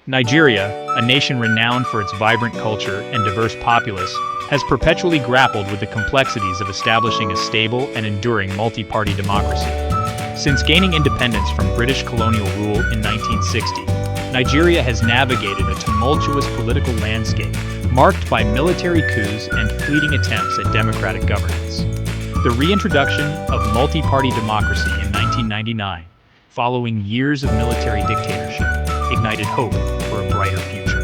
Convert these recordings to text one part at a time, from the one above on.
Nigeria, a nation renowned for its vibrant culture and diverse populace, has perpetually grappled with the complexities of establishing a stable and enduring multi-party democracy. Since gaining independence from British colonial rule in 1960, Nigeria has navigated a tumultuous political landscape marked by military coups and fleeting attempts at democratic governance. The reintroduction of multi-party democracy in 1999, following years of military dictatorship, ignited hope for a brighter future.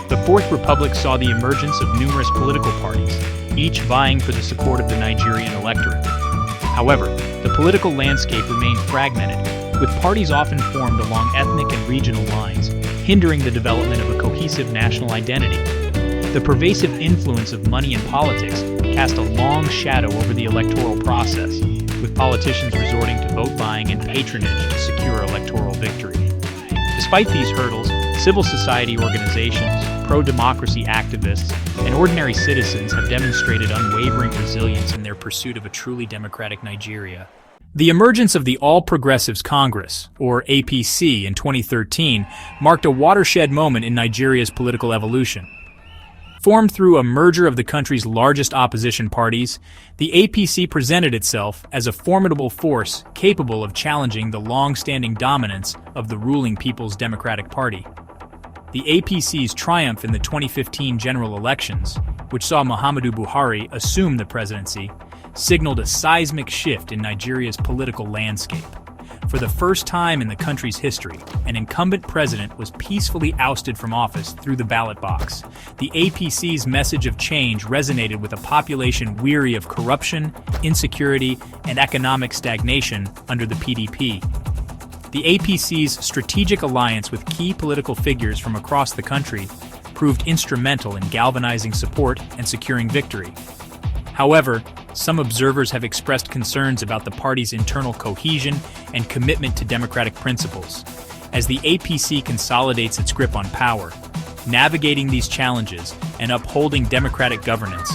The Fourth Republic saw the emergence of numerous political parties, each vying for the support of the Nigerian electorate. However, the political landscape remained fragmented, with parties often formed along ethnic and regional lines, hindering the development of a cohesive national identity. The pervasive influence of money in politics cast a long shadow over the electoral process, with politicians resorting to vote buying and patronage to secure electoral victory. Despite these hurdles, civil society organizations, pro-democracy activists, and ordinary citizens have demonstrated unwavering resilience in their pursuit of a truly democratic Nigeria. The emergence of the All Progressives Congress, or APC, in 2013 marked a watershed moment in Nigeria's political evolution. Formed through a merger of the country's largest opposition parties, the APC presented itself as a formidable force capable of challenging the long-standing dominance of the ruling People's Democratic Party. The APC's triumph in the 2015 general elections, which saw Muhammadu Buhari assume the presidency, signaled a seismic shift in Nigeria's political landscape. For the first time in the country's history, an incumbent president was peacefully ousted from office through the ballot box. The APC's message of change resonated with a population weary of corruption, insecurity, and economic stagnation under the PDP. The APC's strategic alliance with key political figures from across the country proved instrumental in galvanizing support and securing victory. However, some observers have expressed concerns about the party's internal cohesion and commitment to democratic principles. As the APC consolidates its grip on power, navigating these challenges and upholding democratic governance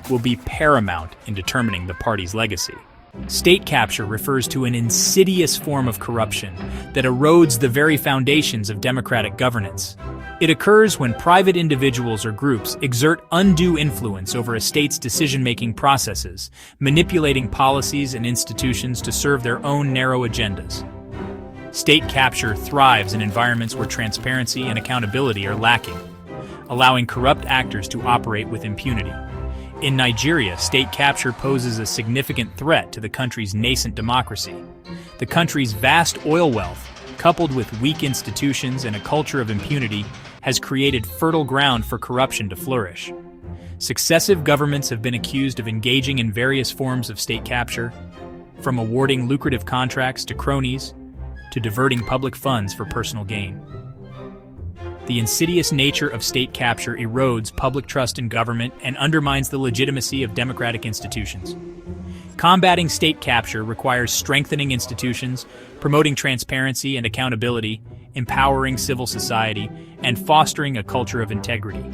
will be paramount in determining the party's legacy. State capture refers to an insidious form of corruption that erodes the very foundations of democratic governance. It occurs when private individuals or groups exert undue influence over a state's decision-making processes, manipulating policies and institutions to serve their own narrow agendas. State capture thrives in environments where transparency and accountability are lacking, allowing corrupt actors to operate with impunity. In Nigeria, state capture poses a significant threat to the country's nascent democracy. The country's vast oil wealth, coupled with weak institutions and a culture of impunity, has created fertile ground for corruption to flourish. Successive governments have been accused of engaging in various forms of state capture, from awarding lucrative contracts to cronies, to diverting public funds for personal gain. The insidious nature of state capture erodes public trust in government and undermines the legitimacy of democratic institutions. Combating state capture requires strengthening institutions, promoting transparency and accountability, empowering civil society, and fostering a culture of integrity.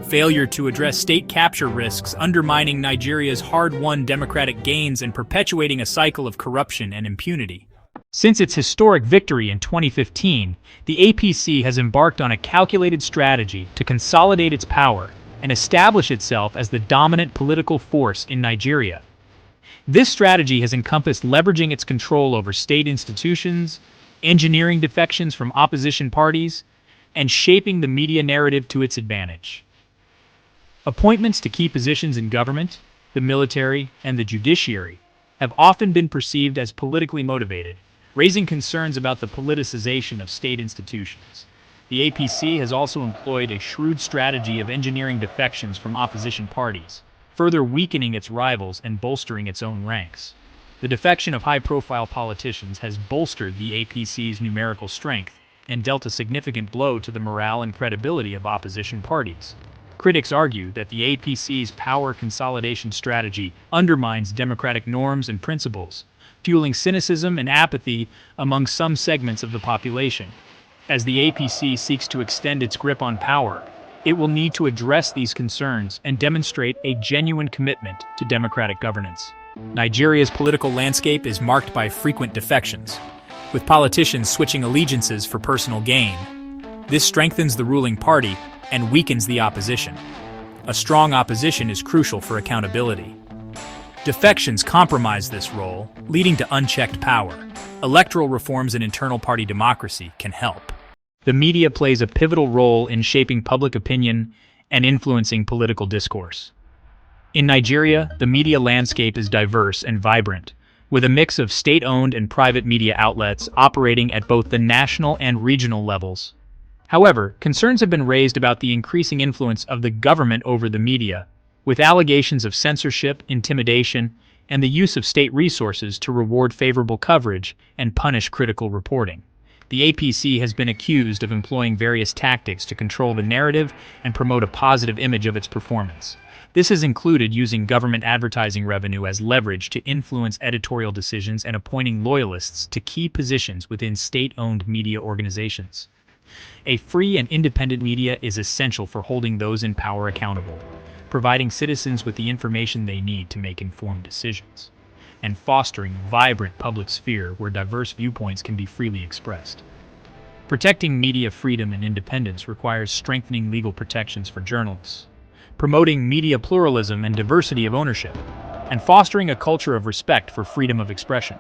Failure to address state capture risks undermining Nigeria's hard-won democratic gains and perpetuating a cycle of corruption and impunity. Since its historic victory in 2015, the APC has embarked on a calculated strategy to consolidate its power and establish itself as the dominant political force in Nigeria. This strategy has encompassed leveraging its control over state institutions, engineering defections from opposition parties, and shaping the media narrative to its advantage. Appointments to key positions in government, the military, and the judiciary have often been perceived as politically motivated, raising concerns about the politicization of state institutions. The APC has also employed a shrewd strategy of engineering defections from opposition parties, further weakening its rivals and bolstering its own ranks. The defection of high-profile politicians has bolstered the APC's numerical strength and dealt a significant blow to the morale and credibility of opposition parties. Critics argue that the APC's power consolidation strategy undermines democratic norms and principles, fueling cynicism and apathy among some segments of the population. As the APC seeks to extend its grip on power, it will need to address these concerns and demonstrate a genuine commitment to democratic governance. Nigeria's political landscape is marked by frequent defections, with politicians switching allegiances for personal gain. This strengthens the ruling party and weakens the opposition. A strong opposition is crucial for accountability. Defections compromise this role, leading to unchecked power. Electoral reforms and internal party democracy can help. The media plays a pivotal role in shaping public opinion and influencing political discourse. In Nigeria, the media landscape is diverse and vibrant, with a mix of state-owned and private media outlets operating at both the national and regional levels. However, concerns have been raised about the increasing influence of the government over the media, with allegations of censorship, intimidation, and the use of state resources to reward favorable coverage and punish critical reporting. The APC has been accused of employing various tactics to control the narrative and promote a positive image of its performance. This has included using government advertising revenue as leverage to influence editorial decisions and appointing loyalists to key positions within state-owned media organizations. A free and independent media is essential for holding those in power accountable, providing citizens with the information they need to make informed decisions, and fostering a vibrant public sphere where diverse viewpoints can be freely expressed. Protecting media freedom and independence requires strengthening legal protections for journalists, promoting media pluralism and diversity of ownership, and fostering a culture of respect for freedom of expression.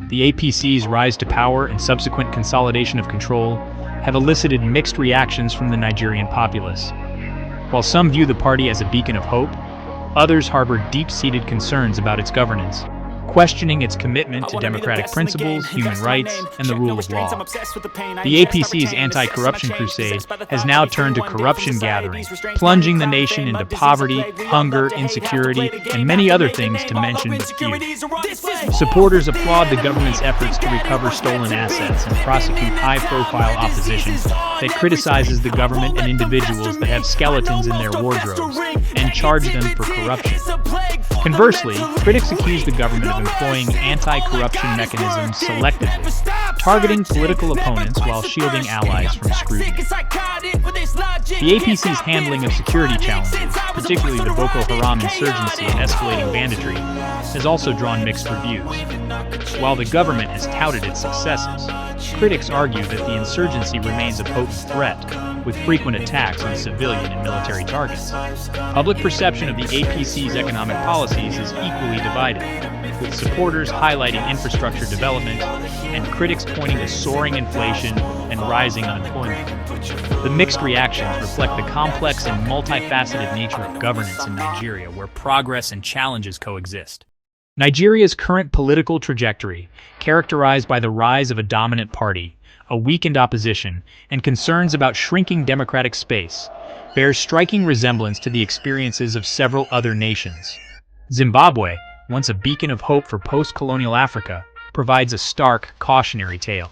The APC's rise to power and subsequent consolidation of control have elicited mixed reactions from the Nigerian populace. While some view the party as a beacon of hope, others harbor deep-seated concerns about its governance, questioning its commitment to democratic principles, human rights, and the rule of law. The APC's anti-corruption crusade has now turned to corruption gathering, plunging the nation into poverty, hunger, insecurity, and many other things to mention but few. Supporters applaud the government's efforts to recover stolen assets and prosecute high-profile opposition that criticizes the government and individuals that have skeletons in their wardrobes and charge them for corruption. Conversely, critics accuse the government of employing anti-corruption mechanisms selectively, targeting political opponents while shielding allies from scrutiny. The APC's handling of security challenges, particularly the Boko Haram insurgency and escalating banditry, has also drawn mixed reviews. While the government has touted its successes, critics argue that the insurgency remains a potent threat, with frequent attacks on civilian and military targets. Public perception of the APC's economic policies is equally divided, with supporters highlighting infrastructure development and critics pointing to soaring inflation and rising unemployment. The mixed reactions reflect the complex and multifaceted nature of governance in Nigeria, where progress and challenges coexist. Nigeria's current political trajectory, characterized by the rise of a dominant party, a weakened opposition, and concerns about shrinking democratic space, bears striking resemblance to the experiences of several other nations. Zimbabwe, once a beacon of hope for post-colonial Africa, provides a stark, cautionary tale.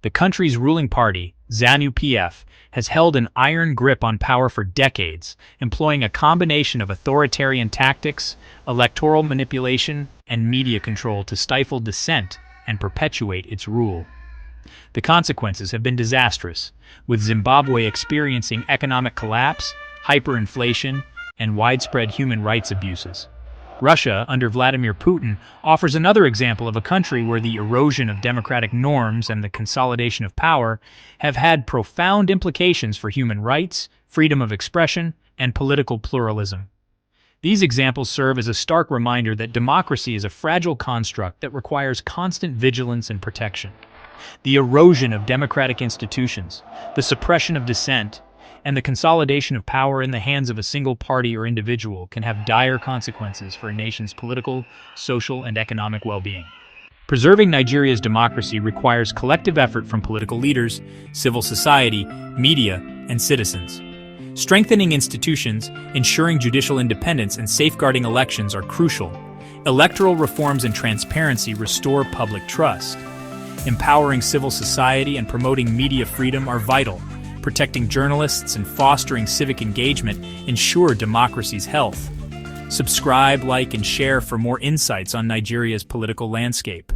The country's ruling party, ZANU-PF, has held an iron grip on power for decades, employing a combination of authoritarian tactics, electoral manipulation, and media control to stifle dissent and perpetuate its rule. The consequences have been disastrous, with Zimbabwe experiencing economic collapse, hyperinflation, and widespread human rights abuses. Russia, under Vladimir Putin, offers another example of a country where the erosion of democratic norms and the consolidation of power have had profound implications for human rights, freedom of expression, and political pluralism. These examples serve as a stark reminder that democracy is a fragile construct that requires constant vigilance and protection. The erosion of democratic institutions, the suppression of dissent, and the consolidation of power in the hands of a single party or individual can have dire consequences for a nation's political, social, and economic well-being. Preserving Nigeria's democracy requires collective effort from political leaders, civil society, media, and citizens. Strengthening institutions, ensuring judicial independence, and safeguarding elections are crucial. Electoral reforms and transparency restore public trust. Empowering civil society and promoting media freedom are vital. Protecting journalists and fostering civic engagement ensure democracy's health. Subscribe, like, and share for more insights on Nigeria's political landscape.